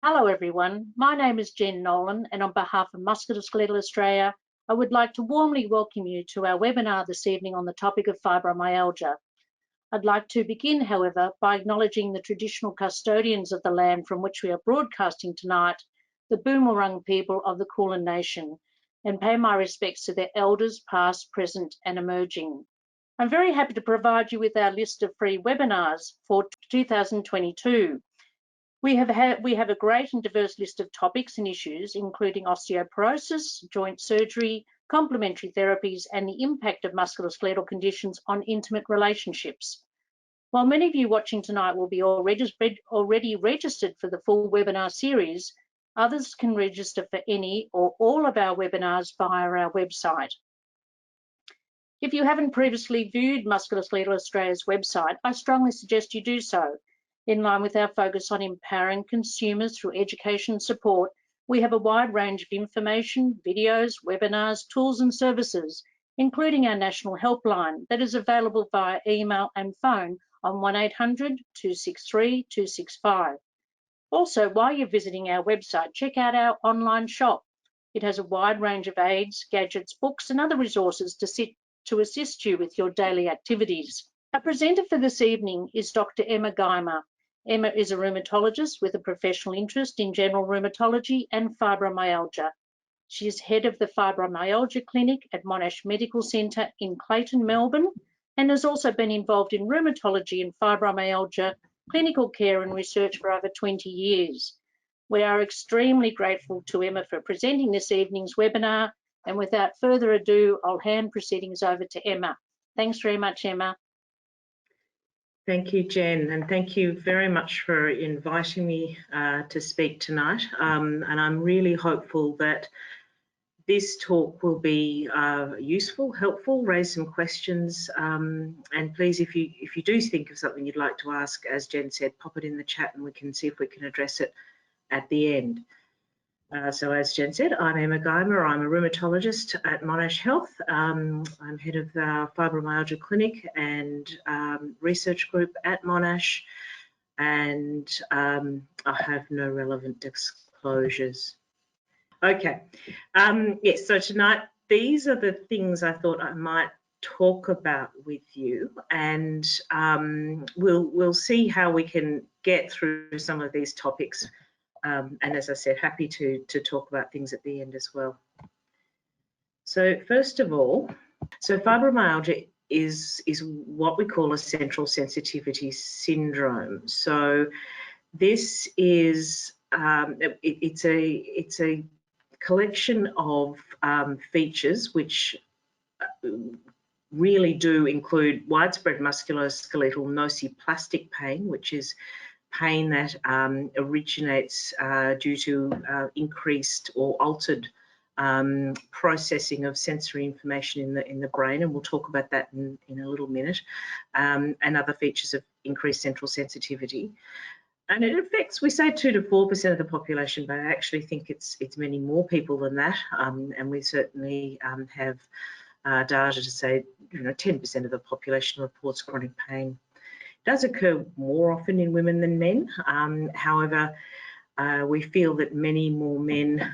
Hello everyone, my name is Jen Nolan and on behalf of Musculoskeletal Australia, I would like to warmly welcome you to our webinar this evening on the topic of fibromyalgia. I'd like to begin, however, by acknowledging the traditional custodians of the land from which we are broadcasting tonight, the Boonwurrung people of the Kulin Nation, and pay my respects to their elders past, present and emerging. I'm very happy to provide you with our list of free webinars for 2022. We have a great and diverse list of topics and issues, including osteoporosis, joint surgery, complementary therapies, and the impact of musculoskeletal conditions on intimate relationships. While many of you watching tonight will be already registered for the full webinar series, others can register for any or all of our webinars via our website. If you haven't previously viewed Musculoskeletal Australia's website, I strongly suggest you do so. In line with our focus on empowering consumers through education and support, we have a wide range of information, videos, webinars, tools and services, including our national helpline that is available via email and phone on 1800 263 265. Also, while you're visiting our website, check out our online shop. It has a wide range of aids, gadgets, books and other resources to assist you with your daily activities. Our presenter for this evening is Dr. Emma Guymer. Emma is a rheumatologist with a professional interest in general rheumatology and fibromyalgia. She is head of the Fibromyalgia Clinic at Monash Medical Centre in Clayton, Melbourne, and has also been involved in rheumatology and fibromyalgia, clinical care and research for over 20 years. We are extremely grateful to Emma for presenting this evening's webinar, and without further ado, I'll hand proceedings over to Emma. Thanks very much, Emma. Thank you, Jen, and thank you very much for inviting me to speak tonight. And I'm really hopeful that this talk will be useful, helpful, raise some questions, and please, if you do think of something you'd like to ask, as Jen said, pop it in the chat and we can see if we can address it at the end. So as Jen said, I'm Emma Guymer. I'm a rheumatologist at Monash Health. I'm head of the Fibromyalgia Clinic and research group at Monash, and I have no relevant disclosures. Okay, yes, so tonight, these are the things I thought I might talk about with you, and we'll see how we can get through some of these topics. And as I said, happy to talk about things at the end as well. So first of all, so fibromyalgia is what we call a central sensitivity syndrome. So this is it's a collection of features which really do include widespread musculoskeletal nociplastic pain, which is pain that originates due to increased or altered processing of sensory information in the brain, and we'll talk about that in a little minute, and other features of increased central sensitivity. And it affects, we say 2 to 4% of the population, but I actually think it's many more people than that, and we certainly have data to say 10% of the population reports chronic pain. It does occur more often in women than men. However, we feel that many more men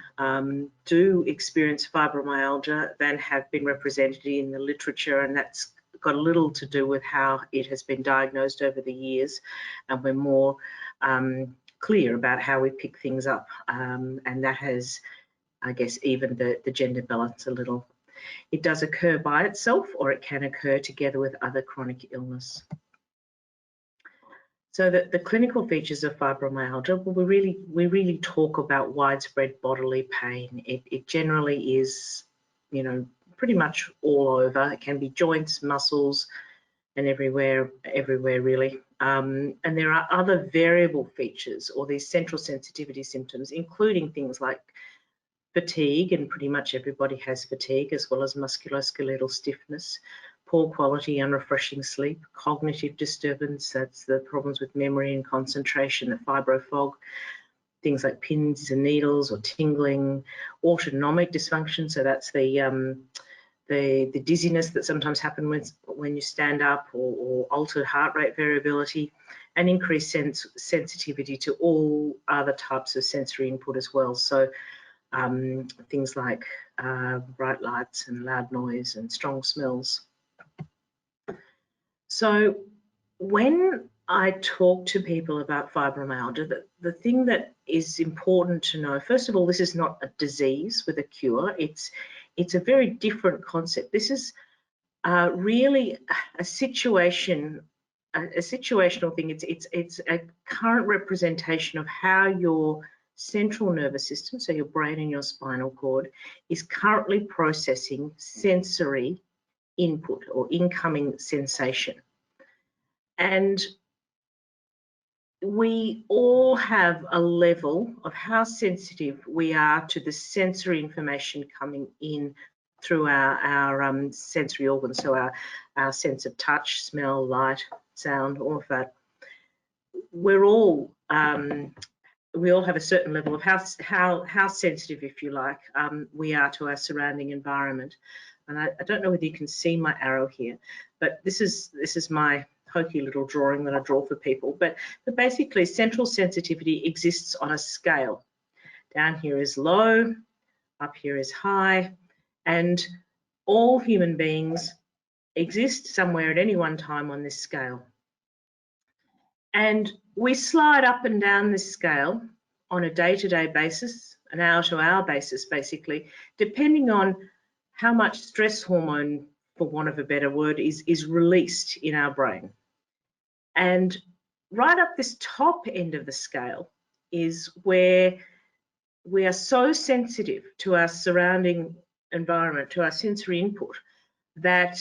do experience fibromyalgia than have been represented in the literature, and that's got a little to do with how it has been diagnosed over the years, and we're more clear about how we pick things up, and that has, I guess, even the gender balance a little. It does occur by itself, or it can occur together with other chronic illness. So the clinical features of fibromyalgia, well, we really talk about widespread bodily pain. It generally is, pretty much all over. It can be joints, muscles, and everywhere really. And there are other variable features or these central sensitivity symptoms, including things like fatigue, and pretty much everybody has fatigue, as well as musculoskeletal stiffness, poor quality, unrefreshing sleep, cognitive disturbance, that's the problems with memory and concentration, the fibrofog, things like pins and needles or tingling, autonomic dysfunction, so that's the the dizziness that sometimes happens when you stand up, or altered heart rate variability, and increased sensitivity to all other types of sensory input as well. So things like bright lights and loud noise and strong smells. So when I talk to people about fibromyalgia, the thing that is important to know, first of all, this is not a disease with a cure. It's a very different concept. This is really a situational thing. It's a current representation of how your central nervous system, so your brain and your spinal cord, is currently processing sensory input or incoming sensation. And we all have a level of how sensitive we are to the sensory information coming in through our sensory organs, so our sense of touch, smell, light, sound, all of that. We all have a certain level of how sensitive, if you like, we are to our surrounding environment. And I don't know whether you can see my arrow here, but this is my hokey little drawing that I draw for people. But basically, central sensitivity exists on a scale. Down here is low, up here is high, and all human beings exist somewhere at any one time on this scale. And we slide up and down this scale on a day-to-day basis, an hour-to-hour basis, basically, depending on how much stress hormone, for want of a better word, is released in our brain. And right up this top end of the scale is where we are so sensitive to our surrounding environment, to our sensory input, that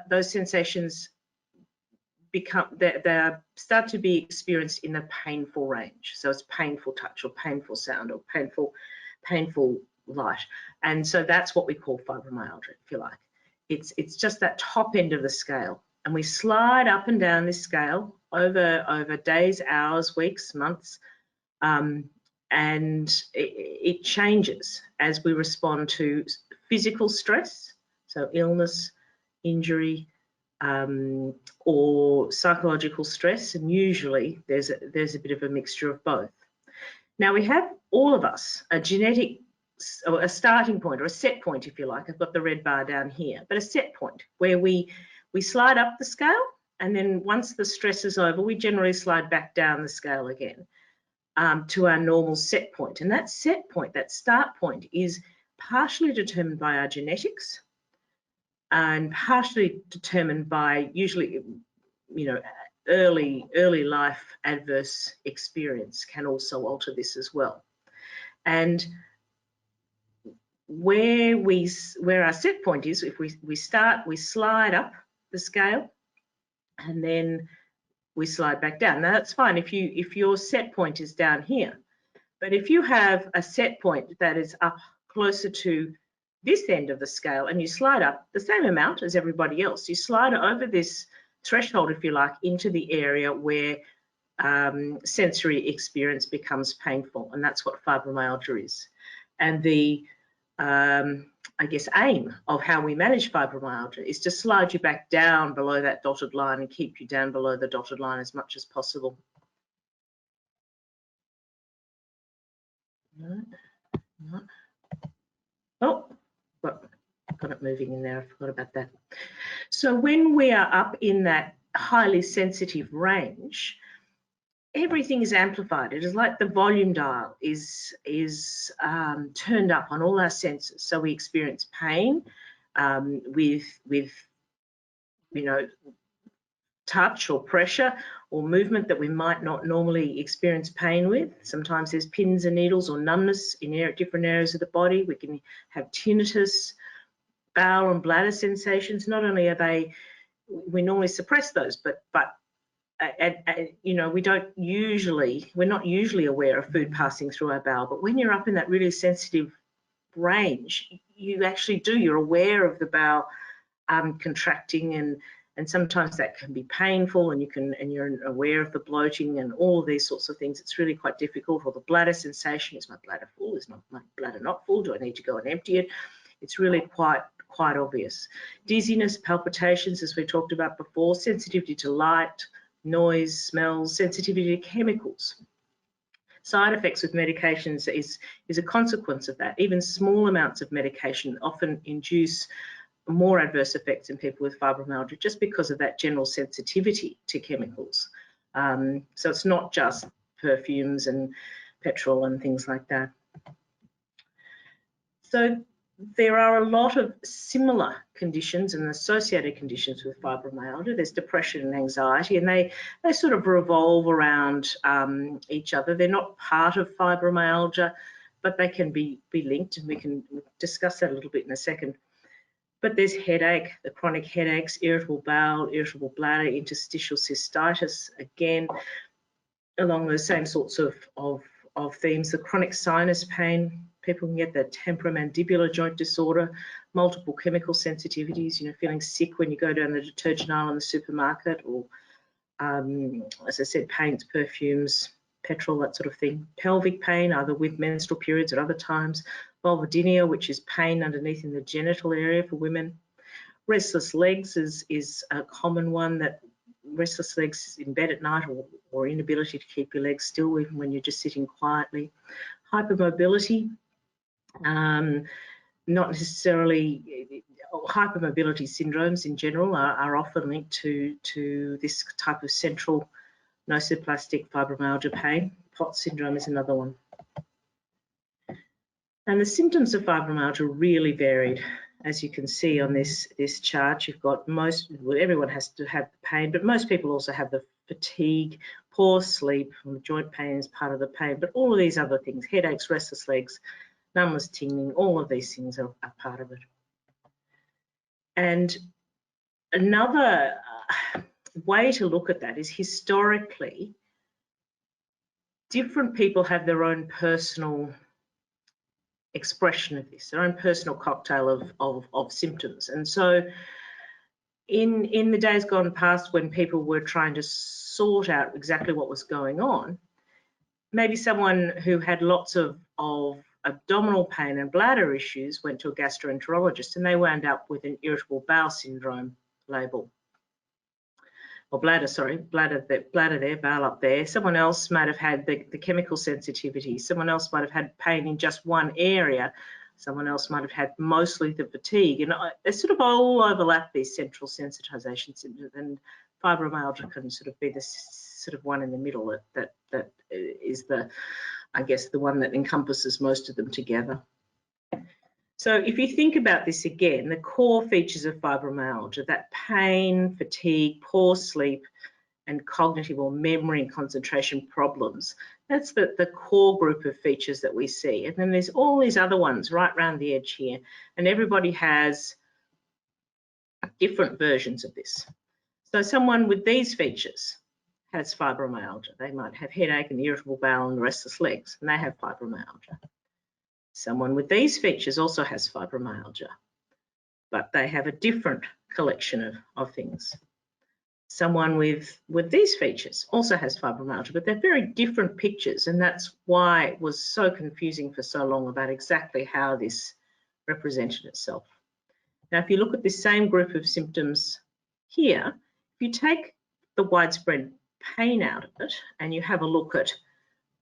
those sensations start to be experienced in a painful range. So it's painful touch or painful sound or painful light. And so that's what we call fibromyalgia, if you like. It's just that top end of the scale. And we slide up and down this scale over days, hours, weeks, months, and it changes as we respond to physical stress, so illness, injury, or psychological stress, and usually there's a bit of a mixture of both. Now, we have, all of us, a genetic, or a starting point, or a set point, if you like. I've got the red bar down here, but a set point where we slide up the scale, and then once the stress is over, we generally slide back down the scale again to our normal set point. And that set point, that start point, is partially determined by our genetics and partially determined by, usually, early life adverse experience can also alter this as well. And where our set point is, if we slide up the scale, and then we slide back down. Now that's fine if your set point is down here, but if you have a set point that is up closer to this end of the scale and you slide up the same amount as everybody else, you slide over this threshold, if you like, into the area where sensory experience becomes painful, and that's what fibromyalgia is. And the I guess aim of how we manage fibromyalgia is to slide you back down below that dotted line and keep you down below the dotted line as much as possible. No. Oh, got it moving in there. I forgot about that. So when we are up in that highly sensitive range, everything is amplified. It is like the volume dial is turned up on all our senses. So we experience pain with touch or pressure or movement that we might not normally experience pain with. Sometimes there's pins and needles or numbness in different areas of the body. We can have tinnitus, bowel and bladder sensations. Not only are we normally suppress those, but we're not usually aware of food passing through our bowel. But when you're up in that really sensitive range, you actually do. You're aware of the bowel contracting, and sometimes that can be painful, and you're aware of the bloating and all of these sorts of things. It's really quite difficult. Or the bladder sensation: is my bladder full? Is my bladder not full? Do I need to go and empty it? It's really quite quite obvious. Dizziness, palpitations, as we talked about before, sensitivity to light, noise, smells, sensitivity to chemicals. Side effects with medications is a consequence of that. Even small amounts of medication often induce more adverse effects in people with fibromyalgia just because of that general sensitivity to chemicals. So it's not just perfumes and petrol and things like that. So there are a lot of similar conditions and associated conditions with fibromyalgia. There's depression and anxiety, and they sort of revolve around each other. They're not part of fibromyalgia, but they can be linked, and we can discuss that a little bit in a second. But there's headache, the chronic headaches, irritable bowel, irritable bladder, interstitial cystitis, again, along those same sorts of themes. The chronic sinus pain, people can get the temporomandibular joint disorder, multiple chemical sensitivities, you know, feeling sick when you go down the detergent aisle in the supermarket, or, as I said, paints, perfumes, petrol, that sort of thing. Pelvic pain, either with menstrual periods at other times. Vulvodynia, which is pain underneath in the genital area for women. Restless legs is a common one, that restless legs in bed at night, or inability to keep your legs still even when you're just sitting quietly. Hypermobility, not necessarily, hypermobility syndromes in general are often linked to this type of central nociplastic fibromyalgia pain. POTS syndrome is another one. And the symptoms of fibromyalgia really varied. As you can see on this chart, you've got everyone has to have the pain, but most people also have the fatigue, poor sleep, and the joint pain is part of the pain, but all of these other things, headaches, restless legs, numbness, tingling, all of these things are part of it. And another way to look at that is historically, different people have their own personal expression of this, their own personal cocktail of symptoms. And so in the days gone past, when people were trying to sort out exactly what was going on, maybe someone who had lots of abdominal pain and bladder issues went to a gastroenterologist, and they wound up with an irritable bowel syndrome label. Or bladder, sorry, bladder there, bowel up there. Someone else might have had the chemical sensitivity. Someone else might have had pain in just one area. Someone else might have had mostly the fatigue. And they sort of all overlap, these central sensitization symptoms. And fibromyalgia can sort of be the sort of one in the middle that is I guess, the one that encompasses most of them together. So if you think about this again, the core features of fibromyalgia, that pain, fatigue, poor sleep, and cognitive or memory and concentration problems, that's the core group of features that we see. And then there's all these other ones right around the edge here, and everybody has different versions of this. So someone with these features has fibromyalgia. They might have headache and irritable bowel and restless legs, and they have fibromyalgia. Someone with these features also has fibromyalgia, but they have a different collection of things. Someone with these features also has fibromyalgia, but they're very different pictures, and that's why it was so confusing for so long about exactly how this represented itself. Now, if you look at this same group of symptoms here, if you take the widespread pain out of it and you have a look at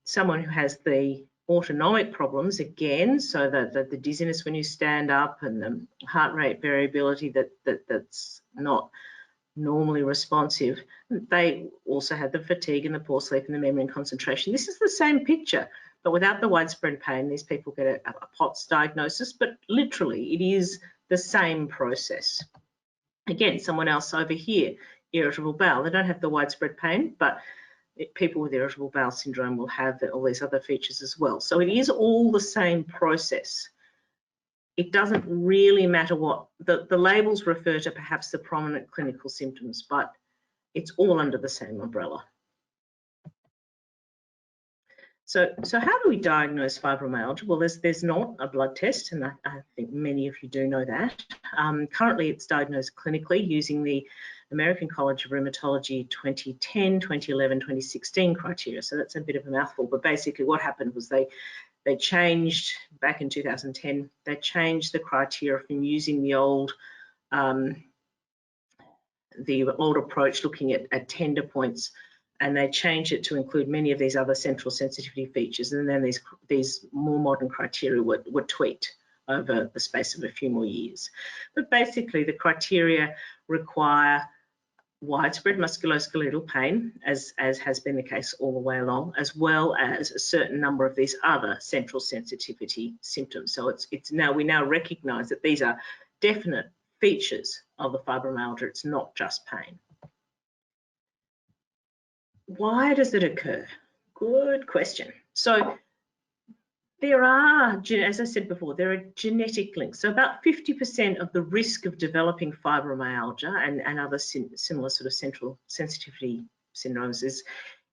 someone who has the autonomic problems again, so that the dizziness when you stand up and the heart rate variability that's not normally responsive, they also had the fatigue and the poor sleep and the memory and concentration. This is the same picture, but without the widespread pain. These people get a POTS diagnosis, but literally it is the same process. Again, someone else over here, irritable bowel, they don't have the widespread pain, but people with irritable bowel syndrome will have all these other features as well. So it is all the same process. It doesn't really matter what the labels refer to, perhaps the prominent clinical symptoms, but it's all under the same umbrella. So how do we diagnose fibromyalgia? Well, there's not a blood test, and I think many of you do know that. Currently, it's diagnosed clinically using the American College of Rheumatology 2010, 2011, 2016 criteria. So that's a bit of a mouthful, but basically what happened was they they changed back in 2010. They changed the criteria from using the old approach, looking at tender points, and they changed it to include many of these other central sensitivity features. And then these more modern criteria were tweaked over the space of a few more years. But basically, the criteria require widespread musculoskeletal pain, as has been the case all the way along, as well as a certain number of these other central sensitivity symptoms. So we now recognise that these are definite features of the fibromyalgia. It's not just pain. Why does it occur? Good question. So there are, as I said before, there are genetic links. So about 50% of the risk of developing fibromyalgia and other similar sort of central sensitivity syndromes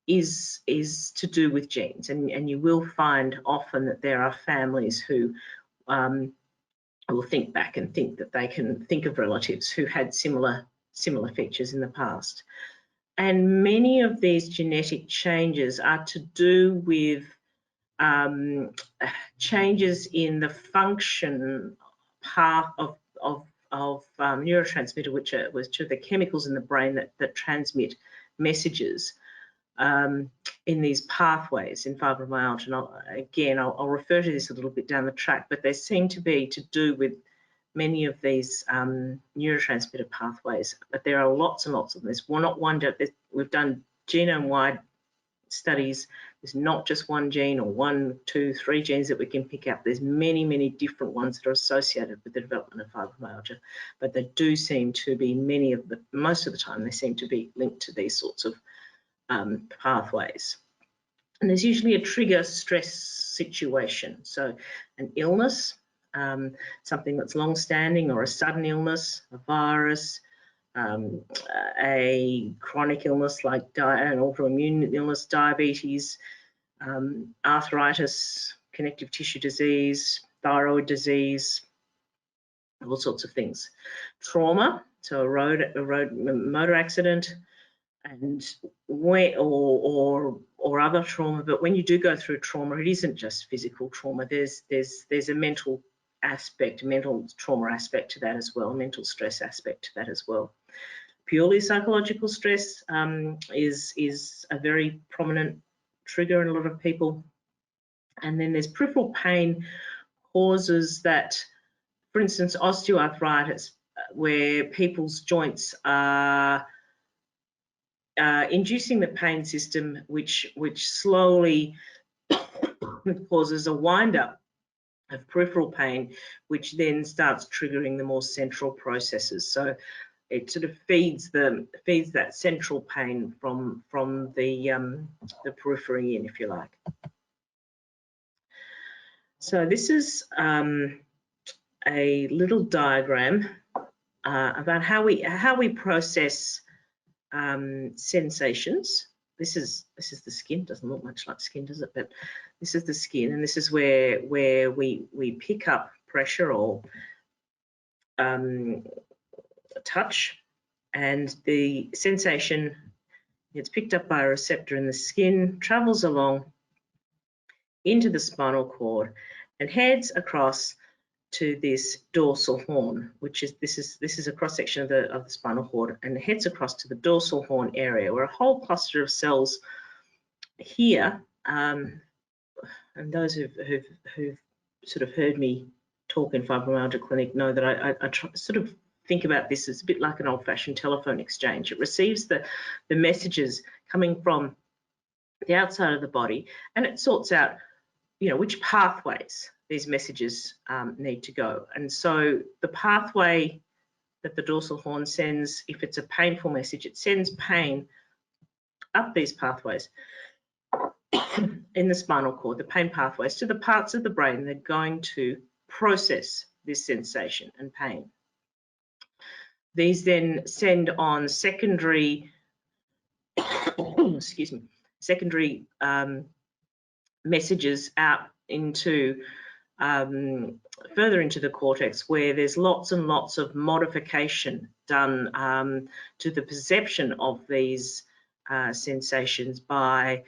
is to do with genes. And you will find often that there are families who will think back and think that they can think of relatives who had similar features in the past. And many of these genetic changes are to do with changes in the function part of neurotransmitter, which are the chemicals in the brain that transmit messages in these pathways in fibromyalgia. And I'll refer to this a little bit down the track, but they seem to be to do with many of these neurotransmitter pathways. But there are lots and lots of them. We're not one. We've done genome-wide studies. There's not just one gene or 1, 2, 3 genes that we can pick up. There's many, many different ones that are associated with the development of fibromyalgia, but they do seem to be most of the time, they seem to be linked to these sorts of pathways. And there's usually a trigger stress situation. So an illness, something that's long-standing, or a sudden illness, a virus, a chronic illness like an autoimmune illness, diabetes, arthritis, connective tissue disease, thyroid disease, all sorts of things. Trauma, so a motor accident, and or other trauma. But when you do go through trauma, it isn't just physical trauma. There's a mental aspect, mental trauma aspect to that as well, mental stress aspect to that as well. Purely psychological stress is a very prominent trigger in a lot of people. And then there's peripheral pain causes that, for instance, osteoarthritis, where people's joints are inducing the pain system, which slowly causes a wind-up of peripheral pain, which then starts triggering the more central processes. So it sort of feeds that central pain from the periphery in, if you like. So this is a little diagram about how we process sensations. This is the skin. Doesn't look much like skin, does it? But this is the skin, and this is where we pick up pressure or touch, and the sensation gets picked up by a receptor in the skin, travels along into the spinal cord, and heads across to this dorsal horn, which is this is a cross section of the spinal cord, and it heads across to the dorsal horn area, where a whole cluster of cells here, and those who've sort of heard me talk in Fibromyalgia Clinic know that I sort of think about this as a bit like an old-fashioned telephone exchange. It receives the messages coming from the outside of the body, and it sorts out, which pathways these messages need to go. And so the pathway that the dorsal horn sends, if it's a painful message, it sends pain up these pathways in the spinal cord, the pain pathways, to the parts of the brain that are going to process this sensation and pain. These then send on secondary, excuse me, secondary messages out into further into the cortex, where there's lots and lots of modification done to the perception of these sensations by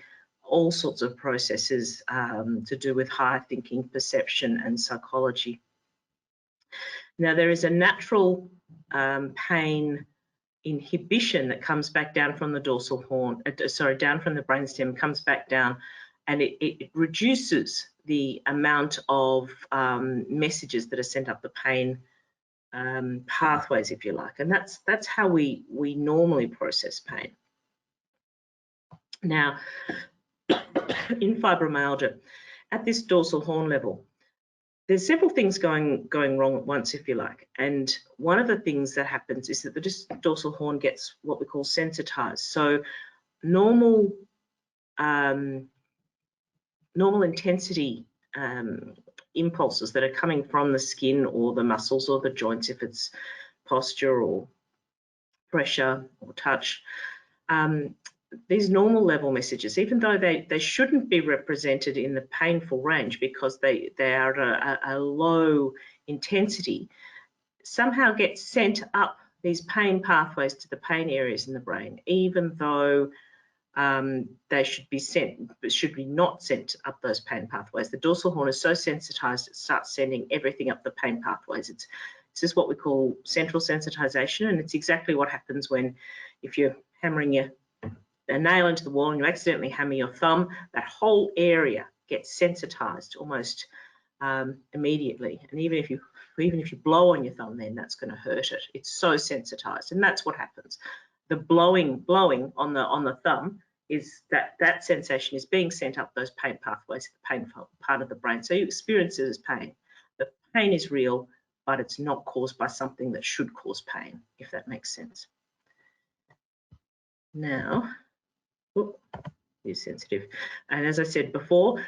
all sorts of processes to do with higher thinking, perception, and psychology. Now, there is a natural pain inhibition that comes back down from the dorsal horn, down from the brainstem, comes back down, and it reduces the amount of messages that are sent up the pain pathways, if you like, and that's how we normally process pain. Now, in fibromyalgia, at this dorsal horn level, there's several things going wrong at once, if you like, and one of the things that happens is that the dorsal horn gets what we call sensitized. So normal intensity impulses that are coming from the skin or the muscles or the joints, if it's posture or pressure or touch, these normal level messages, even though they shouldn't be represented in the painful range because they are at a low intensity, somehow get sent up these pain pathways to the pain areas in the brain, even though they should be not sent up those pain pathways. The dorsal horn is so sensitized it starts sending everything up the pain pathways. This is what we call central sensitization, and it's exactly what happens when, if you're hammering a nail into the wall and you accidentally hammer your thumb, that whole area gets sensitized almost immediately. And even if you blow on your thumb, then that's going to hurt it. It's so sensitized, and that's what happens. The blowing on the thumb is that sensation is being sent up those pain pathways, the pain part of the brain. So you experience it as pain. The pain is real, but it's not caused by something that should cause pain, if that makes sense. Now, is sensitive. And as I said before,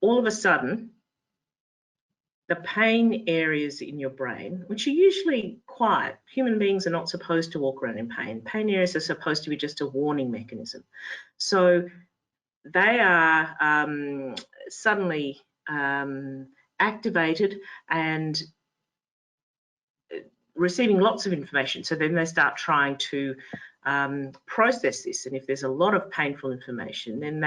all of a sudden, the pain areas in your brain, which are usually quiet, human beings are not supposed to walk around in pain. Pain areas are supposed to be just a warning mechanism. So they are suddenly activated and receiving lots of information. So then they start trying to process this, and if there's a lot of painful information, then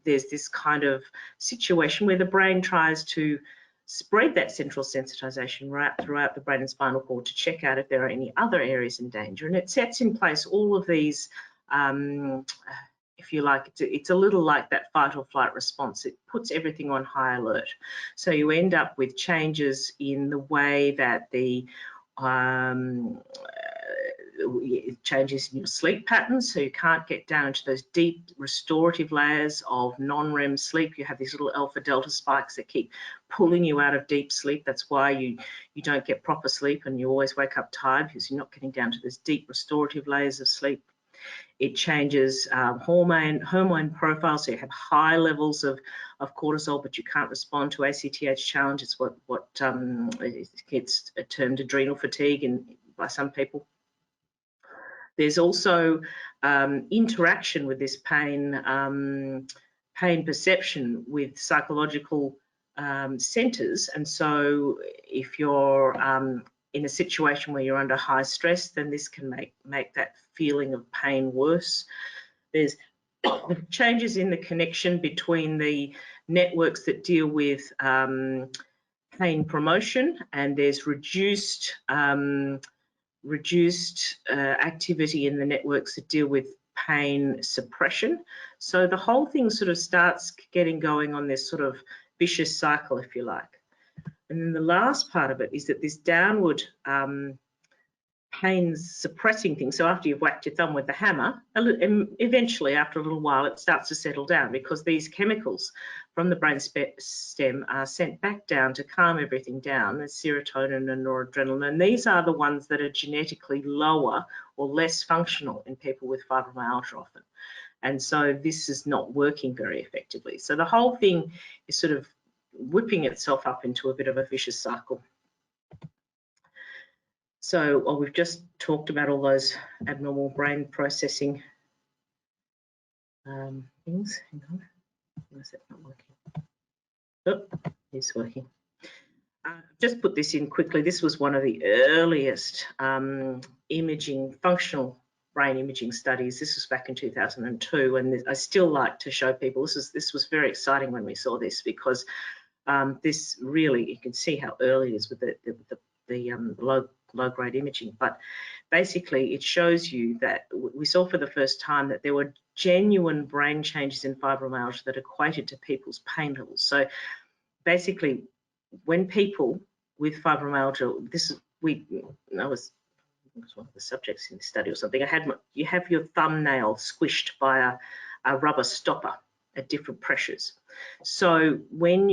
there's this kind of situation where the brain tries to spread that central sensitization right throughout the brain and spinal cord to check out if there are any other areas in danger, and it sets in place all of these, if you like, it's a little like that fight or flight response. It puts everything on high alert. So you end up with changes in the way that the changes in your sleep patterns, so you can't get down into those deep restorative layers of non-REM sleep. You have these little alpha delta spikes that keep pulling you out of deep sleep. That's why you don't get proper sleep and you always wake up tired, because you're not getting down to those deep restorative layers of sleep. It changes hormone profile, so you have high levels of cortisol, but you can't respond to ACTH challenge. It's what gets termed adrenal fatigue by some people. There's also interaction with this pain perception with psychological centres, and so if you're in a situation where you're under high stress, then this can make that feeling of pain worse. There's changes in the connection between the networks that deal with pain promotion, and there's reduced activity in the networks that deal with pain suppression. So the whole thing sort of starts getting going on this sort of vicious cycle, if you like. And then the last part of it is that this downward pain suppressing thing, so after you've whacked your thumb with the hammer, eventually after a little while it starts to settle down, because these chemicals from the brain stem are sent back down to calm everything down. There's serotonin and noradrenaline, and these are the ones that are genetically lower or less functional in people with fibromyalgia often. And so this is not working very effectively. So the whole thing is sort of whipping itself up into a bit of a vicious cycle. So we've just talked about all those abnormal brain processing things. Hang on, why is that not working? Oh, it's working. Just put this in quickly. This was one of the earliest imaging functional brain imaging studies. This was back in 2002, and I still like to show people, this was very exciting when we saw this, because this really, you can see how early it is with the low-grade imaging. But basically, it shows you that we saw for the first time that there were genuine brain changes in fibromyalgia that equated to people's pain levels. So basically, when people with fibromyalgia, that was one of the subjects in the study or something. You have your thumbnail squished by a rubber stopper at different pressures. So when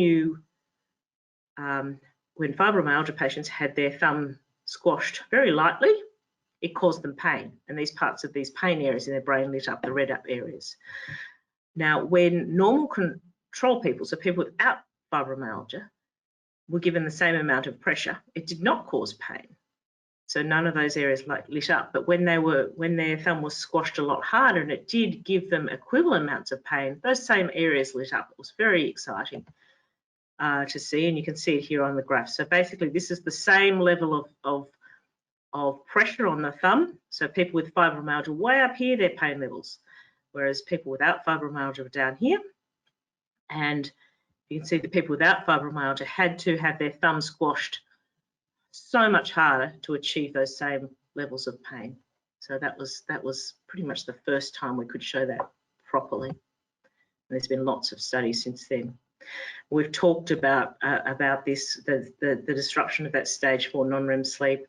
fibromyalgia patients had their thumb squashed very lightly, it caused them pain, and these parts of these pain areas in their brain lit up, the red up areas. Now, when normal control people, so people without fibromyalgia, were given the same amount of pressure, it did not cause pain. So none of those areas lit up. But when their thumb was squashed a lot harder, and it did give them equivalent amounts of pain, those same areas lit up. It was very exciting to see, and you can see it here on the graph. So basically, this is the same level of pressure on the thumb. So people with fibromyalgia way up here, their pain levels, whereas people without fibromyalgia are down here. And you can see the people without fibromyalgia had to have their thumb squashed so much harder to achieve those same levels of pain. So that was pretty much the first time we could show that properly. And there's been lots of studies since then. We've talked about this, the disruption of that stage 4 non-REM sleep,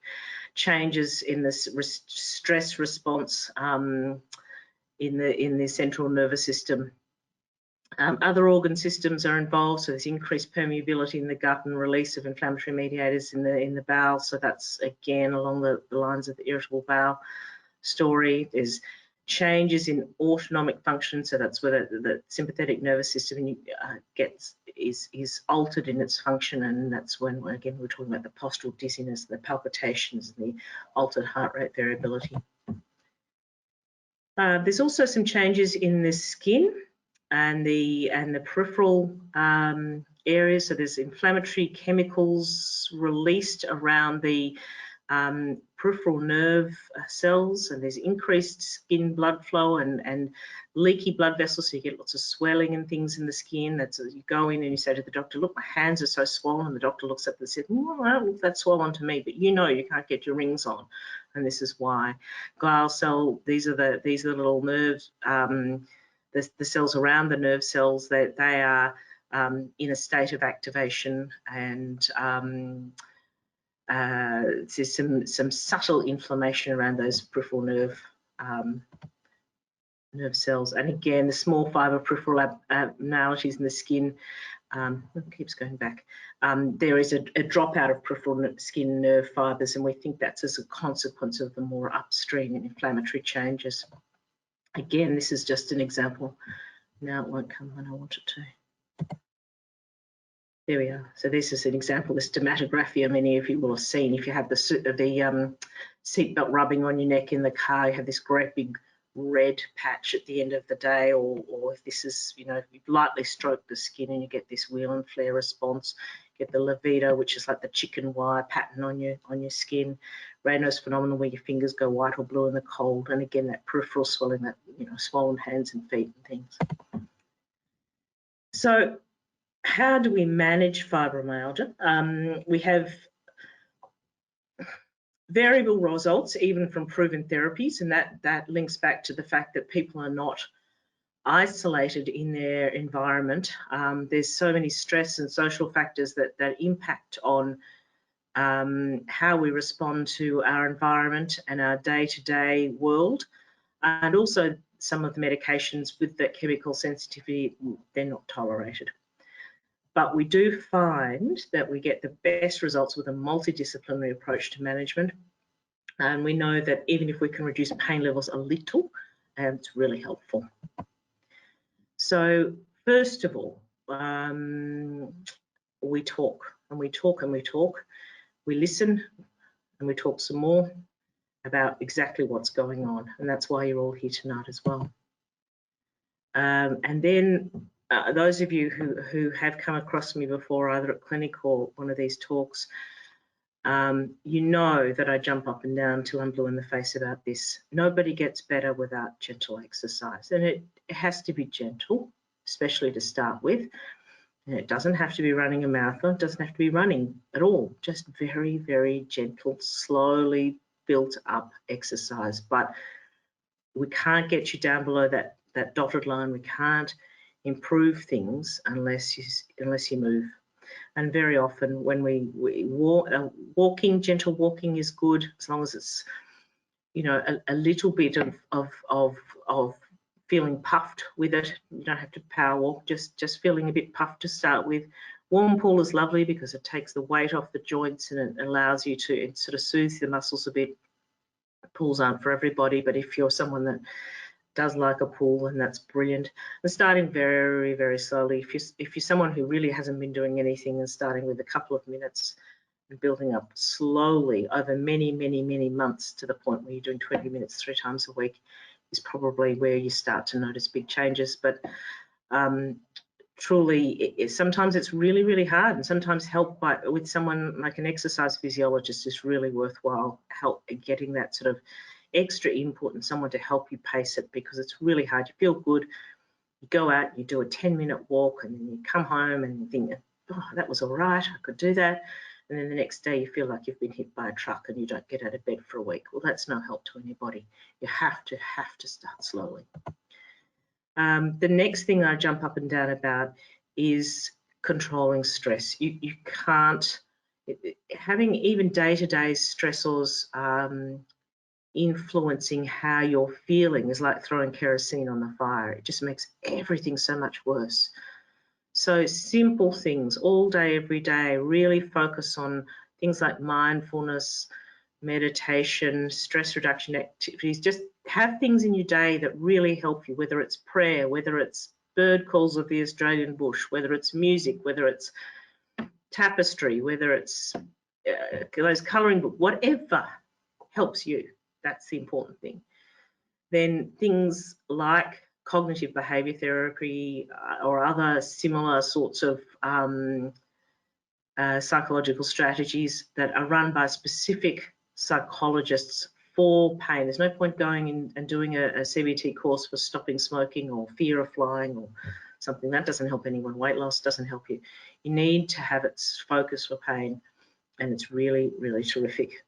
changes in the stress response in the central nervous system. Other organ systems are involved, so there's increased permeability in the gut and release of inflammatory mediators in the bowel. So that's again along the lines of the irritable bowel story. There's changes in autonomic function, so that's where the sympathetic nervous system is altered in its function, and that's when again we're talking about the postural dizziness, the palpitations, and the altered heart rate variability. There's also some changes in the skin and the peripheral areas. So there's inflammatory chemicals released around the peripheral nerve cells, and there's increased skin blood flow and leaky blood vessels, so you get lots of swelling and things in the skin. That's you go in and you say to the doctor, look, my hands are so swollen, and the doctor looks up and says, well, I don't look that swollen to me, but you know you can't get your rings on, and this is why. Glial cell, these are the little nerves, the cells around the nerve cells, that they are in a state of activation, and there's some subtle inflammation around those peripheral nerve cells. And again, the small fibre peripheral abnormalities in the skin, it keeps going back. There is a dropout of peripheral skin nerve fibres, and we think that's as a consequence of the more upstream inflammatory changes. Again, this is just an example. Now it won't come when I want it to. There we are. So this is an example, this dermatographia many of you will have seen. If you have the seatbelt rubbing on your neck in the car, you have this great big red patch at the end of the day, or if this is, you know, you lightly stroke the skin and you get this wheel and flare response. You get the livedo, which is like the chicken wire pattern on your skin. Raynaud's phenomenon, where your fingers go white or blue in the cold, and again that peripheral swelling, that, you know, swollen hands and feet and things. So how do we manage fibromyalgia? We have variable results, even from proven therapies, and that links back to the fact that people are not isolated in their environment. There's so many stress and social factors that impact on how we respond to our environment and our day-to-day world, and also some of the medications with that chemical sensitivity, they're not tolerated. But we do find that we get the best results with a multidisciplinary approach to management. And we know that even if we can reduce pain levels a little, it's really helpful. So first of all, we talk and we talk and we talk. We listen and we talk some more about exactly what's going on. And that's why you're all here tonight as well. And then those of you who have come across me before, either at clinic or one of these talks, You know that I jump up and down till I'm blue in the face about this. Nobody gets better without gentle exercise, and it has to be gentle, especially to start with. And it doesn't have to be running a marathon, it doesn't have to be running at all, just very, very gentle, slowly built up exercise. But we can't get you down below that dotted line. We can't improve things unless you move. And very often when we walk, gentle walking is good, as long as it's, you know, a little bit of feeling puffed with it. You don't have to power walk, just feeling a bit puffed to start with. Warm pool is lovely because it takes the weight off the joints and it allows you to, it sort of soothes the muscles a bit. Pools aren't for everybody, but if you're someone that does like a pool, and that's brilliant. And starting very, very slowly. If you're someone who really hasn't been doing anything, and starting with a couple of minutes and building up slowly over many, many, many months to the point where you're doing 20 minutes 3 times a week is probably where you start to notice big changes. But truly, sometimes it's really, really hard, and sometimes help with someone like an exercise physiologist is really worthwhile. Help getting that sort of extra input and someone to help you pace it, because it's really hard. You feel good, you go out, you do a 10-minute walk, and then you come home and you think, oh, that was all right, I could do that. And then the next day you feel like you've been hit by a truck and you don't get out of bed for a week. Well, that's no help to anybody. You have to start slowly. The next thing I jump up and down about is controlling stress. You can't, having even day-to-day stressors influencing how you're feeling is like throwing kerosene on the fire. It just makes everything so much worse. So simple things all day, every day, really focus on things like mindfulness, meditation, stress reduction activities. Just have things in your day that really help you, whether it's prayer, whether it's bird calls of the Australian bush, whether it's music, whether it's tapestry, whether it's those colouring book, whatever helps you. That's the important thing. Then things like cognitive behaviour therapy or other similar sorts of psychological strategies that are run by specific psychologists for pain. There's no point going in and doing a CBT course for stopping smoking or fear of flying or something. That doesn't help anyone. Weight loss doesn't help you. You need to have its focus for pain, and it's really, really terrific.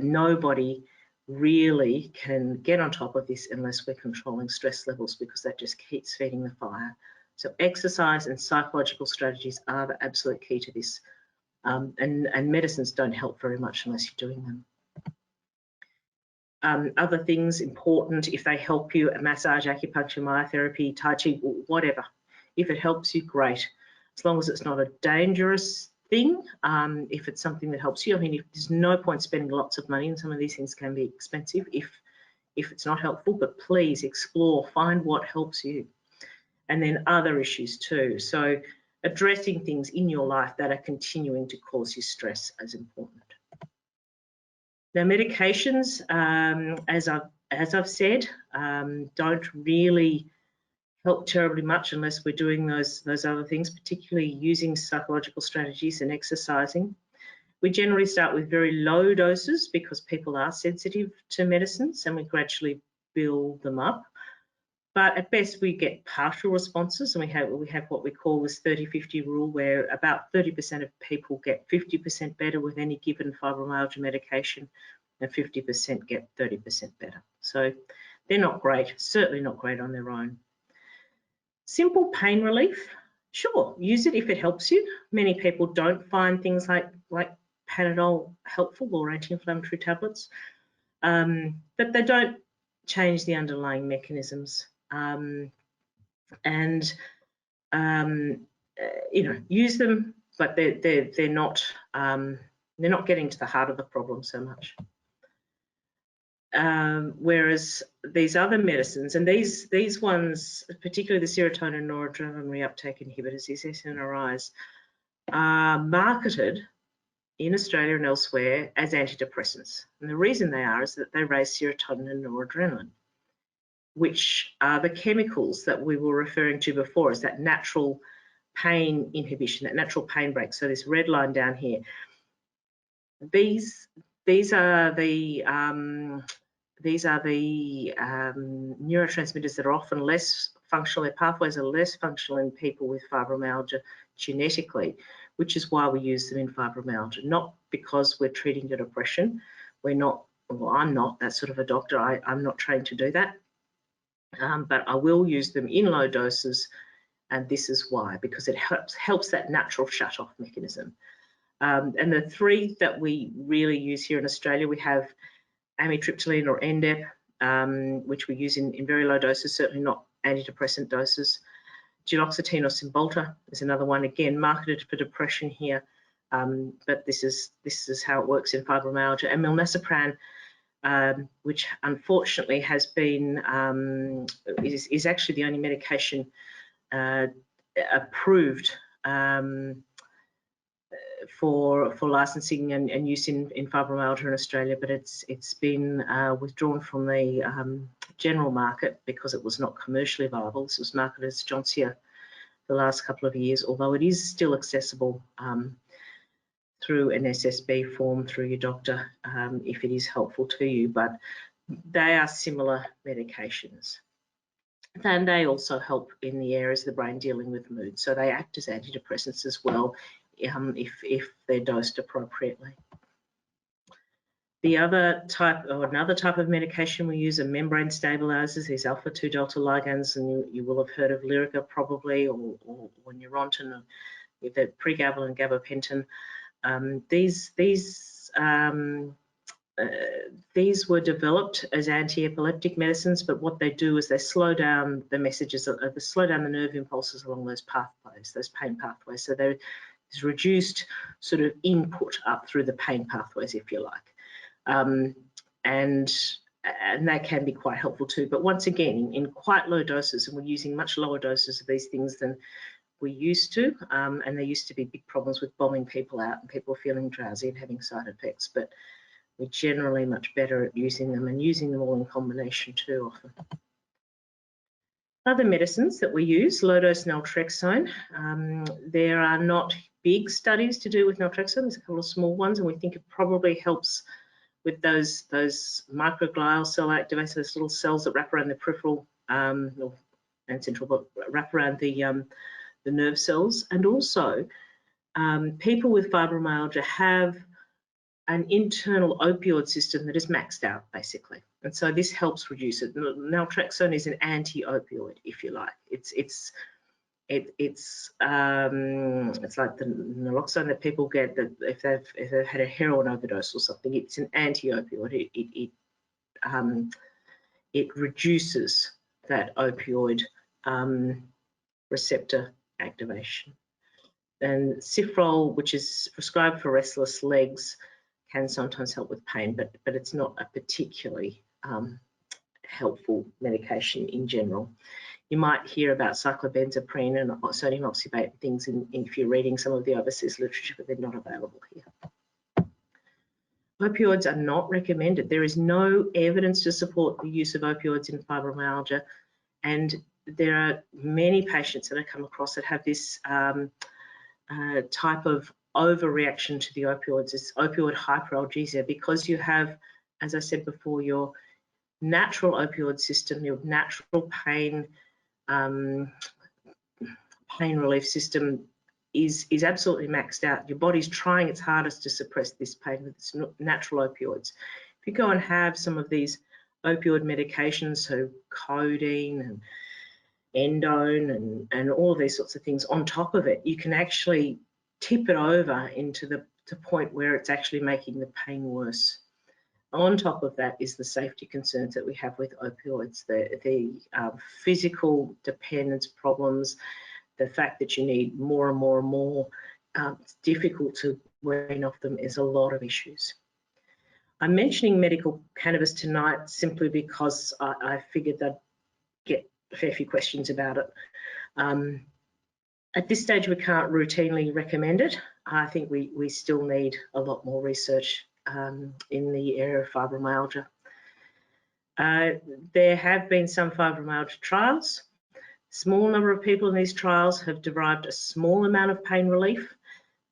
Nobody really can get on top of this unless we're controlling stress levels, because that just keeps feeding the fire. So exercise and psychological strategies are the absolute key to this. And medicines don't help very much unless you're doing them. Other things important, if they help you, a massage, acupuncture, myotherapy, tai chi, whatever. If it helps you, great. As long as it's not a dangerous thing, if it's something that helps you. I mean, there's no point spending lots of money, and some of these things can be expensive if it's not helpful, but please explore, find what helps you. And then other issues too. So addressing things in your life that are continuing to cause you stress is important. Now, medications, as I've said, don't really help terribly much unless we're doing those other things, particularly using psychological strategies and exercising. We generally start with very low doses because people are sensitive to medicines, and we gradually build them up. But at best, we get partial responses, and we have what we call this 30-50 rule, where about 30% of people get 50% better with any given fibromyalgia medication, and 50% get 30% better. So they're not great, certainly not great on their own. Simple pain relief, sure, use it if it helps you. Many people don't find things like Panadol helpful or anti-inflammatory tablets, but they don't change the underlying mechanisms. You know, use them, but they're not getting to the heart of the problem so much. Whereas these other medicines, and these ones, particularly the serotonin and noradrenaline reuptake inhibitors, these SNRIs, are marketed in Australia and elsewhere as antidepressants. And the reason they are is that they raise serotonin and noradrenaline, which are the chemicals that we were referring to before as that natural pain inhibition, that natural pain break. So this red line down here, These are the neurotransmitters that are often less functional. Their pathways are less functional in people with fibromyalgia genetically, which is why we use them in fibromyalgia, not because we're treating the depression. We're not, well, I'm not that sort of a doctor. I'm not trained to do that, but I will use them in low doses, and this is why, because it helps that natural shut-off mechanism. And the three that we really use here in Australia, we have amitriptyline or NDEP, which we use in very low doses, certainly not antidepressant doses. Duloxetine or Cymbalta is another one, again marketed for depression here, but this is how it works in fibromyalgia. And milnacipran, which unfortunately has been is actually the only medication approved for licensing and use in fibromyalgia in Australia, but it's been withdrawn from the general market because it was not commercially viable. This was marketed as Johnsia the last couple of years, although it is still accessible through an SSB form through your doctor if it is helpful to you, but they are similar medications. And they also help in the areas of the brain dealing with mood, so they act as antidepressants as well if they're dosed appropriately. The other type, or another type of medication we use, are membrane stabilizers, these alpha-2 delta ligands, and you will have heard of Lyrica probably, or Neurontin, or the pregabalin, gabapentin. These were developed as anti-epileptic medicines, but what they do is they slow down the messages, they slow down the nerve impulses along those pathways, those pain pathways. So there's reduced sort of input up through the pain pathways, if you like. And that can be quite helpful too. But once again, in quite low doses, and we're using much lower doses of these things than we used to, and there used to be big problems with bombing people out and people feeling drowsy and having side effects, but we're generally much better at using them, and using them all in combination too often. Other medicines that we use, low-dose naltrexone. There are not big studies to do with naltrexone. There's a couple of small ones, and we think it probably helps with those microglial cell activators, those little cells that wrap around the peripheral and central, but wrap around the nerve cells. And also, people with fibromyalgia have an internal opioid system that is maxed out, basically, and so this helps reduce it. Naltrexone is an anti-opioid, if you like. It's like the naloxone that people get that if they've had a heroin overdose or something. It's an anti-opioid. It reduces that opioid receptor activation. And Cifrol, which is prescribed for restless legs, can sometimes help with pain, but it's not a particularly helpful medication in general. You might hear about cyclobenzaprine and sodium oxybate and things if you're reading some of the overseas literature, but they're not available here. Opioids are not recommended. There is no evidence to support the use of opioids in fibromyalgia, and there are many patients that I come across that have this type of overreaction to the opioids. It's opioid hyperalgesia, because you have, as I said before, your natural opioid system, your natural pain relief system is absolutely maxed out. Your body's trying its hardest to suppress this pain with its natural opioids. If you go and have some of these opioid medications, so codeine and endone and all of these sorts of things on top of it, you can actually tip it over into the point where it's actually making the pain worse. On top of that is the safety concerns that we have with opioids, the physical dependence problems, the fact that you need more and more and more. It's difficult to wean off them. Is a lot of issues. I'm mentioning medical cannabis tonight simply because I figured I'd get a fair few questions about it. At this stage, we can't routinely recommend it. I think we still need a lot more research in the area of fibromyalgia. There have been some fibromyalgia trials. Small number of people in these trials have derived a small amount of pain relief,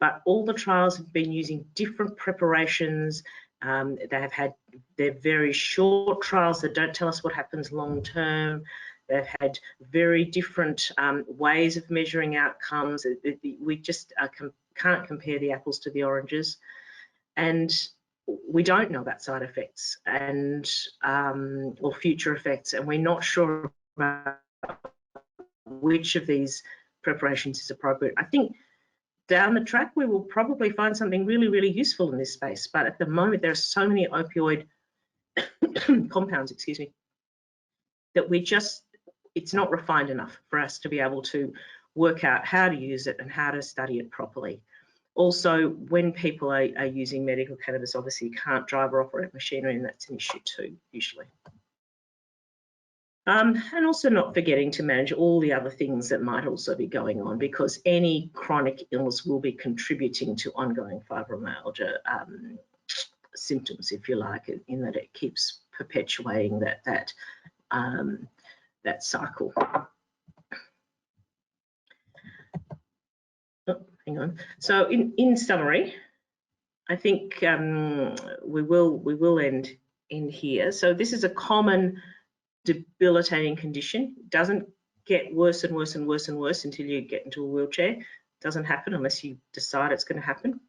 but all the trials have been using different preparations. They're very short trials that don't tell us what happens long term. They've had very different ways of measuring outcomes. We just can't compare the apples to the oranges, and we don't know about side effects and or future effects, and we're not sure about which of these preparations is appropriate. I think down the track we will probably find something really, really useful in this space, but at the moment there are so many opioid compounds, excuse me, that it's not refined enough for us to be able to work out how to use it and how to study it properly. Also, when people are using medical cannabis, obviously you can't drive or operate machinery, and that's an issue too, usually. And also not forgetting to manage all the other things that might also be going on, because any chronic illness will be contributing to ongoing fibromyalgia symptoms, if you like, in that it keeps perpetuating that cycle. Oh, hang on. So in summary, I think we will end in here. So this is a common debilitating condition. It doesn't get worse and worse and worse and worse until you get into a wheelchair. It doesn't happen unless you decide it's going to happen.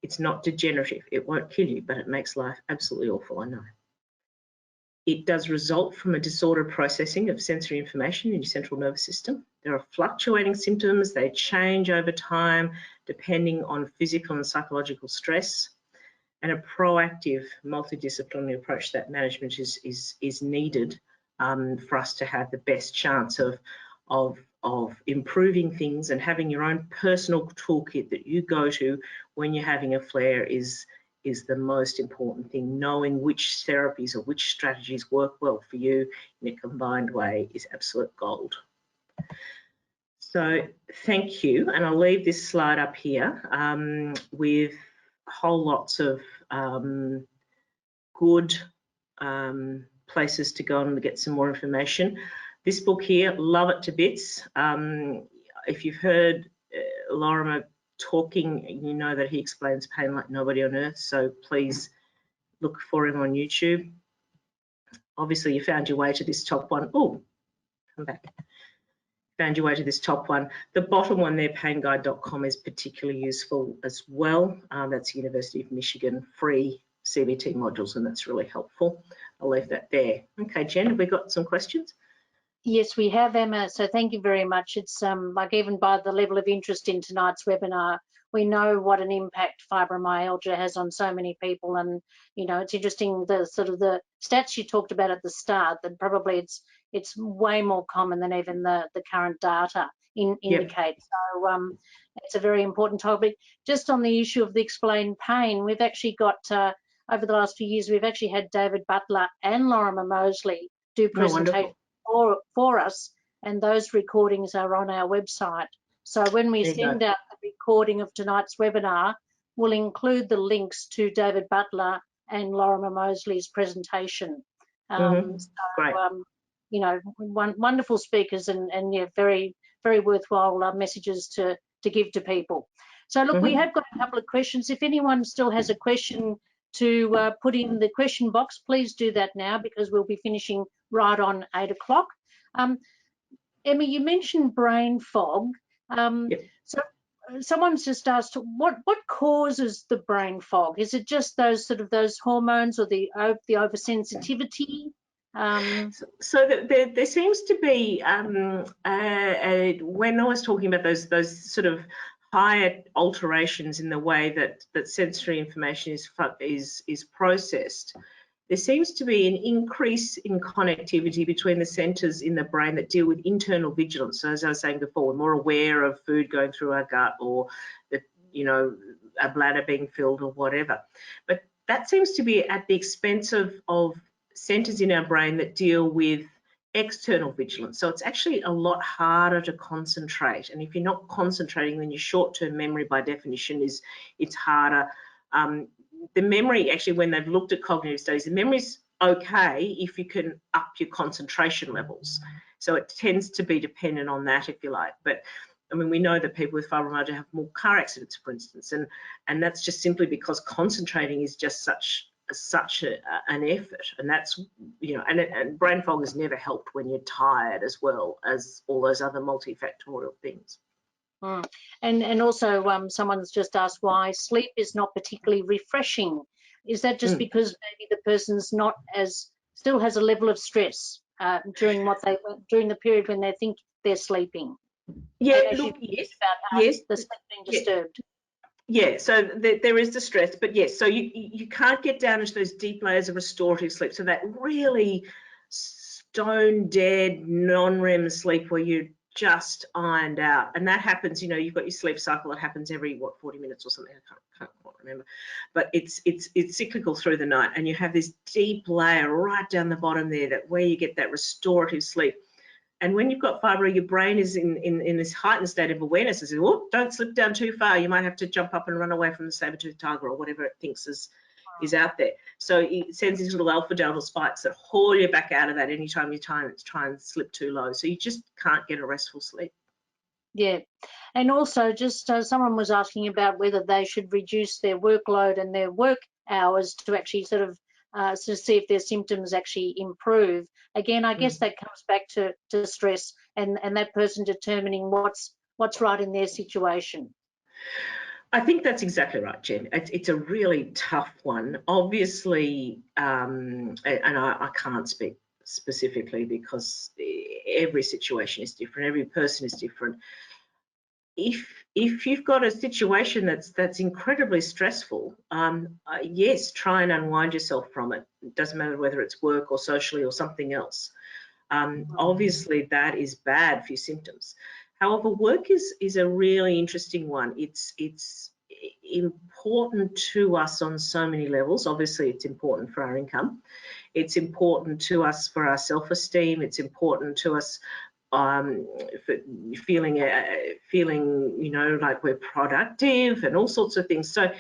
It's not degenerative. It won't kill you, but it makes life absolutely awful, I know. It does result from a disordered processing of sensory information in your central nervous system. There are fluctuating symptoms. They change over time depending on physical and psychological stress. And a proactive multidisciplinary approach to that management is needed for us to have the best chance of improving things, and having your own personal toolkit that you go to when you're having a flare is the most important thing. Knowing which therapies or which strategies work well for you in a combined way is absolute gold. So thank you, and I'll leave this slide up here with whole lots of good places to go and get some more information. This book here, love it to bits. If you've heard Lorimer talking, you know that he explains pain like nobody on earth, so please look for him on YouTube. Obviously you found your way to this top one. Oh, come back. Found your way to this top one. The bottom one there, painguide.com, is particularly useful as well. That's University of Michigan free CBT modules, and that's really helpful. I'll leave that there. Okay, Jen, have we got some questions? Yes, we have, Emma. So thank you very much. It's like, even by the level of interest in tonight's webinar, we know what an impact fibromyalgia has on so many people. And, you know, it's interesting, the sort of the stats you talked about at the start, that probably it's way more common than even the current data indicate. So it's a very important topic. Just on the issue of the explained pain, we've actually got, over the last few years, we've actually had David Butler and Lorimer Moseley do presentations for us, and those recordings are on our website. So when we send out the recording of tonight's webinar, we'll include the links to David Butler and Lorimer Moseley's presentation. Great. You know, wonderful speakers, and yeah, very, very worthwhile messages to give to people. So look, we have got a couple of questions. If anyone still has a question to put in the question box, please do that now, because we'll be finishing right on 8 o'clock. Emma, you mentioned brain fog. So someone's just asked, what causes the brain fog? Is it just those hormones, or the oversensitivity? So there seems to be, when I was talking about those sort of higher alterations in the way that sensory information is processed, there seems to be an increase in connectivity between the centres in the brain that deal with internal vigilance. So as I was saying before, we're more aware of food going through our gut, or a bladder being filled, or whatever. But that seems to be at the expense of centres in our brain that deal with external vigilance. So it's actually a lot harder to concentrate. And if you're not concentrating, then your short-term memory by definition it's harder. The memory, actually, when they've looked at cognitive studies, the memory's okay if you can up your concentration levels. So it tends to be dependent on that, if you like. But I mean, we know that people with fibromyalgia have more car accidents, for instance, and that's just simply because concentrating is just such an effort, and that's, you know, and brain fog is never helped when you're tired, as well as all those other multifactorial things. And also, someone's just asked why sleep is not particularly refreshing. Is that just because maybe the person's not still has a level of stress during the period when they think they're sleeping? Yeah, look, yes, about yes, the sleep being disturbed. Yeah, so there is the stress, but yes, so you can't get down into those deep layers of restorative sleep. So that really stone dead non-REM sleep where you're just ironed out, and that happens, you know, you've got your sleep cycle that happens every 40 minutes or something. I can't quite remember, but it's cyclical through the night, and you have this deep layer right down the bottom there where you get that restorative sleep. And when you've got fibro, your brain is in this heightened state of awareness. It says, oh, don't slip down too far. You might have to jump up and run away from the saber-toothed tiger or whatever it thinks is out there. So it sends these little alpha-delta spikes that haul you back out of that anytime you try and slip too low. So you just can't get a restful sleep. Yeah. And also, just someone was asking about whether they should reduce their workload and their work hours to actually sort of see if their symptoms actually improve. Again, I guess that comes back to stress and that person determining what's right in their situation. I think that's exactly right, Jen. It's a really tough one. Obviously, and I can't speak specifically because every situation is different, every person is different. If you've got a situation that's incredibly stressful, yes, try and unwind yourself from it. It doesn't matter whether it's work or socially or something else. Obviously, that is bad for your symptoms. However, work is a really interesting one. It's important to us on so many levels. Obviously, it's important for our income. It's important to us for our self-esteem. It's important to us for feeling, you know, like we're productive and all sorts of things. So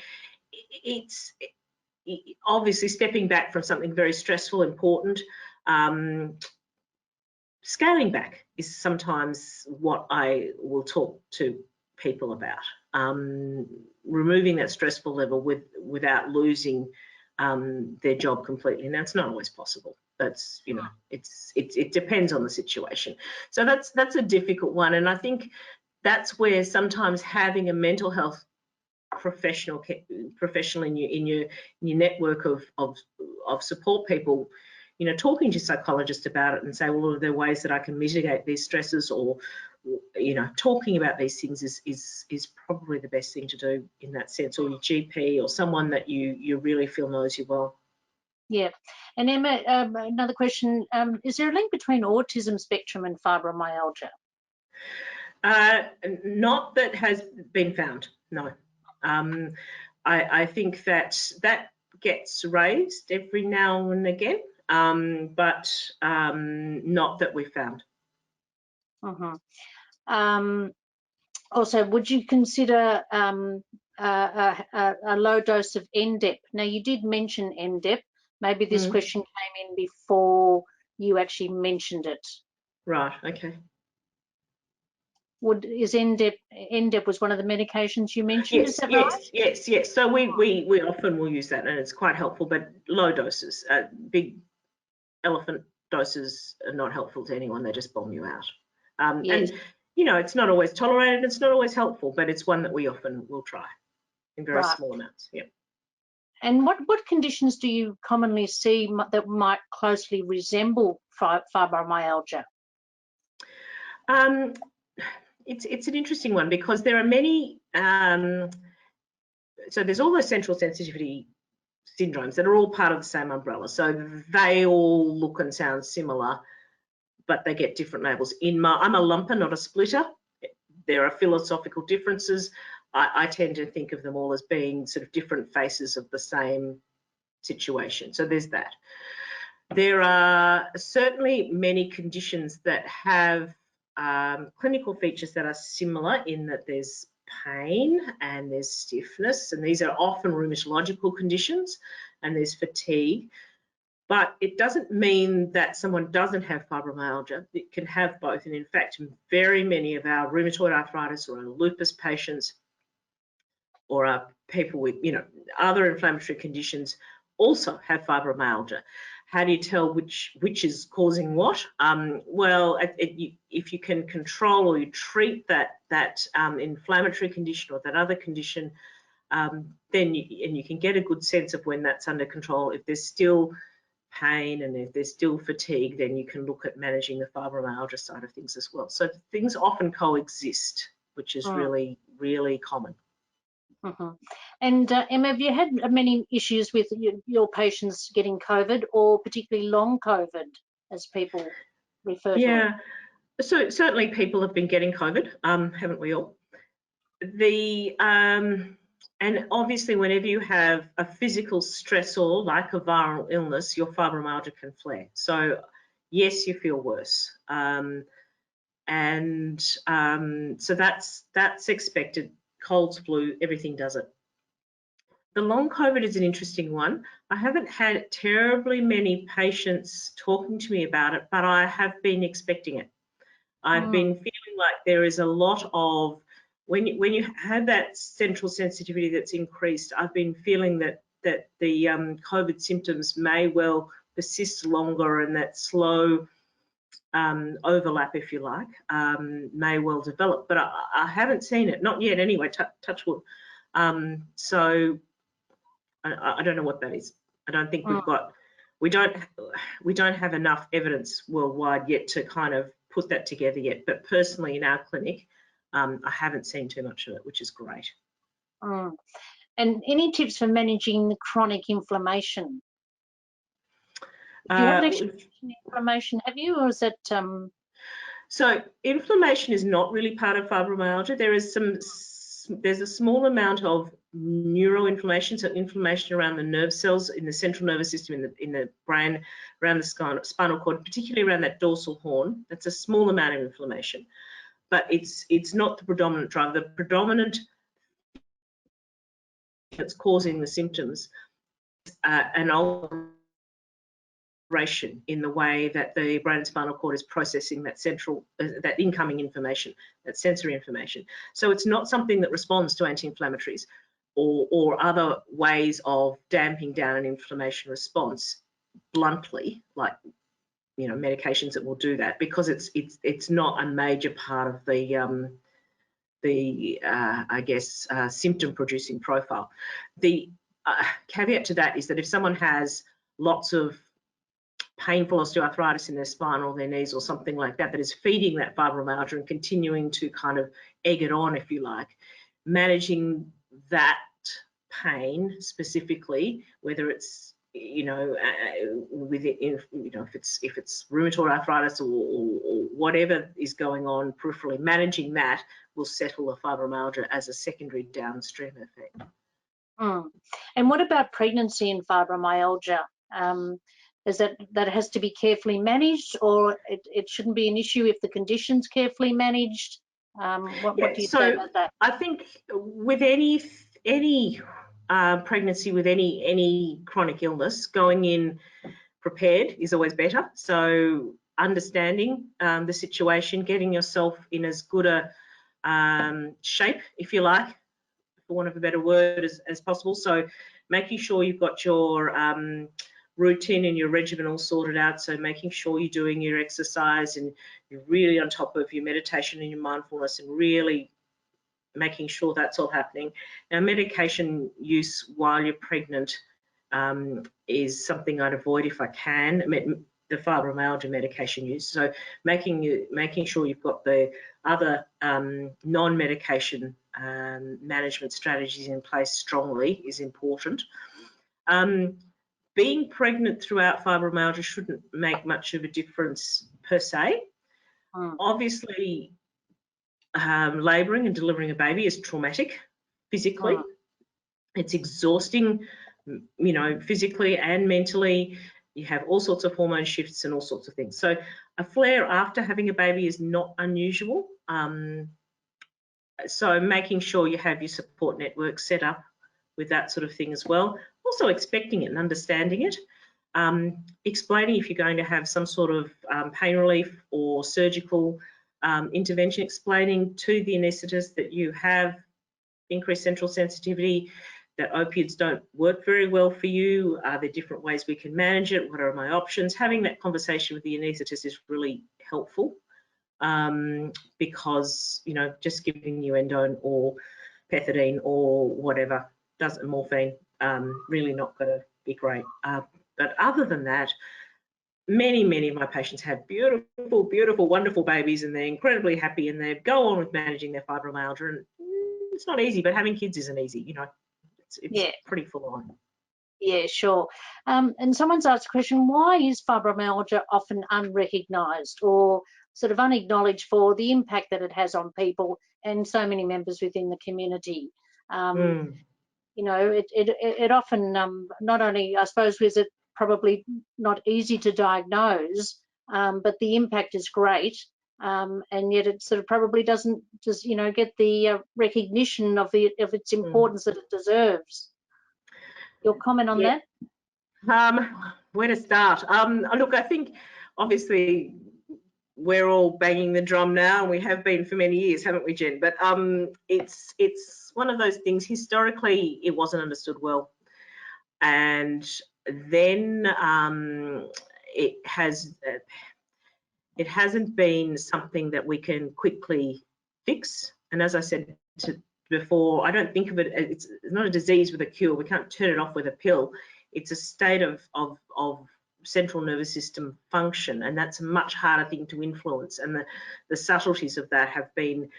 it's obviously stepping back from something very stressful, important. Scaling back is sometimes what I will talk to people about. Removing that stressful level without losing their job completely. Now, it's not always possible. That's, you know, it depends on the situation. So that's a difficult one, and I think that's where sometimes having a mental health professional in your network of support people, you know, talking to psychologists about it and say, well, are there ways that I can mitigate these stresses, or, you know, talking about these things is probably the best thing to do in that sense, or your GP or someone that you really feel knows you well. Yeah. And Emma, another question, is there a link between autism spectrum and fibromyalgia? Not that has been found, no. I think that gets raised every now and again, but not that we've found. Also, would you consider a low dose of NDEP? Now, you did mention NDEP. Maybe this question came in before you actually mentioned it. Right, okay. Is NDEP was one of the medications you mentioned? Yes, is that yes, right? yes. So we often will use that, and it's quite helpful, but low doses. Big elephant doses are not helpful to anyone. They just bomb you out. Yes. And, you know, it's not always tolerated. It's not always helpful, but it's one that we often will try in very small amounts. Yeah. And what conditions do you commonly see that might closely resemble fibromyalgia? It's an interesting one because there are many. So there's all those central sensitivity syndromes that are all part of the same umbrella. So they all look and sound similar, but they get different labels. I'm a lumper, not a splitter. There are philosophical differences. I tend to think of them all as being sort of different faces of the same situation. So there's that. There are certainly many conditions that have clinical features that are similar in that there's pain and there's stiffness, and these are often rheumatological conditions, and there's fatigue. But it doesn't mean that someone doesn't have fibromyalgia. It can have both. And in fact, very many of our rheumatoid arthritis or our lupus patients or our people with, other inflammatory conditions also have fibromyalgia. How do you tell which is causing what? Well, if you can control or you treat that inflammatory condition or that other condition, then you can get a good sense of when that's under control. If there's still pain and if there's still fatigue, then you can look at managing the fibromyalgia side of things as well. So things often coexist, which is really, really common. Mm-hmm. And Emma, have you had many issues with your patients getting COVID, or particularly long COVID, as people refer to it? Yeah, so certainly people have been getting COVID, haven't we all? And obviously whenever you have a physical stressor like a viral illness, your fibromyalgia can flare. So yes, you feel worse. So that's expected. Colds, flu, everything does it. The long COVID is an interesting one. I haven't had terribly many patients talking to me about it, but I have been expecting it. I've been feeling like there is a lot of, when you have that central sensitivity that's increased, I've been feeling that the COVID symptoms may well persist longer, and that slow overlap, if you like, may well develop. But I haven't seen it, not yet anyway, touch wood. So I don't know what that is. I don't think we don't have enough evidence worldwide yet to kind of put that together yet. But personally in our clinic, I haven't seen too much of it, which is great. And any tips for managing the chronic inflammation? You haven't actually mentioned inflammation, have you, or is that? So inflammation is not really part of fibromyalgia. There's a small amount of neuroinflammation, so inflammation around the nerve cells in the central nervous system, in the brain, around the spinal cord, particularly around that dorsal horn. That's a small amount of inflammation, but it's not the predominant driver. The predominant that's causing the symptoms is an alteration in the way that the brain and spinal cord is processing that that incoming information, that sensory information. So it's not something that responds to anti-inflammatories or other ways of damping down an inflammation response bluntly, like medications that will do that, because it's not a major part of the I guess symptom producing profile. The caveat to that is that if someone has lots of painful osteoarthritis in their spine or their knees or something like that is feeding that fibromyalgia and continuing to kind of egg it on, if you like, managing that pain specifically, whether it's if it's rheumatoid arthritis or whatever is going on peripherally, managing that will settle the fibromyalgia as a secondary downstream effect. And what about pregnancy and fibromyalgia? Is that has to be carefully managed, or it shouldn't be an issue if the condition's carefully managed? What do you say about that? I think with any pregnancy, with any chronic illness, going in prepared is always better. So understanding the situation, getting yourself in as good a shape, if you like, for want of a better word, as possible. So making sure you've got your routine and your regimen all sorted out, so making sure you're doing your exercise and you're really on top of your meditation and your mindfulness and really making sure that's all happening. Now, medication use while you're pregnant is something I'd avoid if I can, the fibromyalgia medication use. So making sure you've got the other non-medication management strategies in place strongly is important. Being pregnant throughout fibromyalgia shouldn't make much of a difference per se. Obviously, labouring and delivering a baby is traumatic physically. It's exhausting, physically and mentally. You have all sorts of hormone shifts and all sorts of things. So a flare after having a baby is not unusual. So making sure you have your support network set up with that sort of thing as well. Also expecting it and understanding it. explaining if you're going to have some sort of pain relief or surgical intervention, explaining to the anaesthetist that you have increased central sensitivity, that opiates don't work very well for you. Are there different ways we can manage it? What are my options? Having that conversation with the anaesthetist is really helpful, because, you know, just giving you endone or pethidine or whatever, morphine, really not going to be great. But other than that, many of my patients have beautiful, beautiful, wonderful babies, and they're incredibly happy, and they go on with managing their fibromyalgia. And it's not easy, but having kids isn't easy, you know. It's pretty full on. Yeah, sure. And someone's asked a question, why is fibromyalgia often unrecognised or sort of unacknowledged for the impact that it has on people and so many members within the community? You know, it often, not only, I suppose, is it probably not easy to diagnose, but the impact is great. And yet it sort of probably doesn't just, you know, get the recognition of its importance that it deserves. Your comment on that? Where to start? Look, I think obviously we're all banging the drum now, and we have been for many years, haven't we, Jen? But it's one of those things. Historically, it wasn't understood well, and then it hasn't been something that we can quickly fix. And as I said before, I don't think of it. It's not a disease with a cure. We can't turn it off with a pill. It's a state of central nervous system function, and that's a much harder thing to influence. And the subtleties of that have been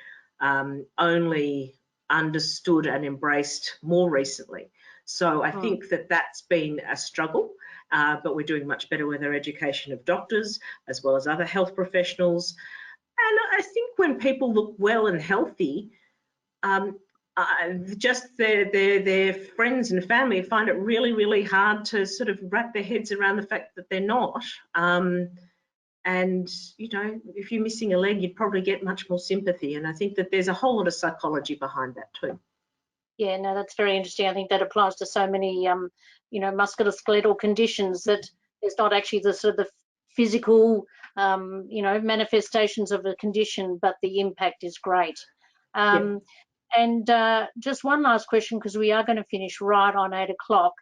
only understood and embraced more recently. So I think that that's been a struggle, but we're doing much better with our education of doctors as well as other health professionals. And I think when people look well and healthy, just their friends and family find it really, really hard to sort of wrap their heads around the fact that they're not. And, you know, if you're missing a leg, you'd probably get much more sympathy. And I think that there's a whole lot of psychology behind that too. Yeah, no, that's very interesting. I think that applies to so many, you know, musculoskeletal conditions, that there's not actually the sort of the physical, you know, manifestations of a condition, but the impact is great. And just one last question, because we are going to finish right on 8 o'clock.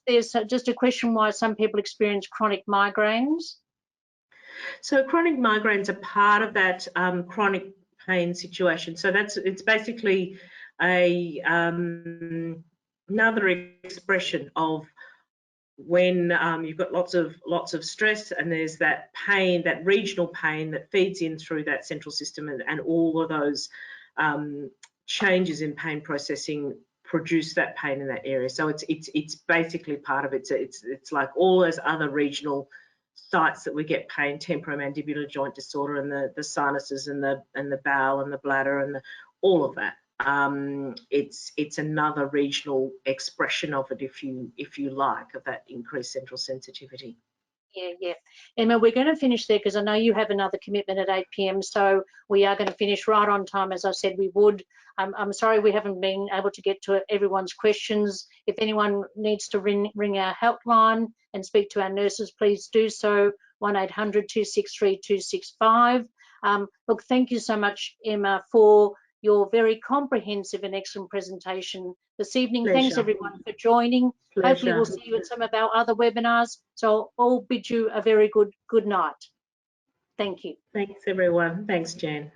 There's just a question why some people experience chronic migraines. So chronic migraines are part of that chronic pain situation. So it's basically another expression of when you've got lots of stress, and there's that pain, that regional pain that feeds in through that central system, and all of those changes in pain processing produce that pain in that area. So it's basically part of it. It's like all those other regional sites that we get pain: temporomandibular joint disorder, and the sinuses, and the bowel, and the bladder, and all of that. It's another regional expression of it, if you like, of that increased central sensitivity. Yeah. Emma, we're going to finish there because I know you have another commitment at 8 p.m. So we are going to finish right on time, as I said we would. I'm sorry we haven't been able to get to everyone's questions. If anyone needs to ring our helpline and speak to our nurses, please do so, 1-800-263-265. Look, thank you so much, Emma, for your very comprehensive and excellent presentation this evening. Pleasure. Thanks everyone for joining. Pleasure. Hopefully we'll see you at some of our other webinars. So I'll bid you a very good night. Thank you. Thanks everyone. Thanks, Jan.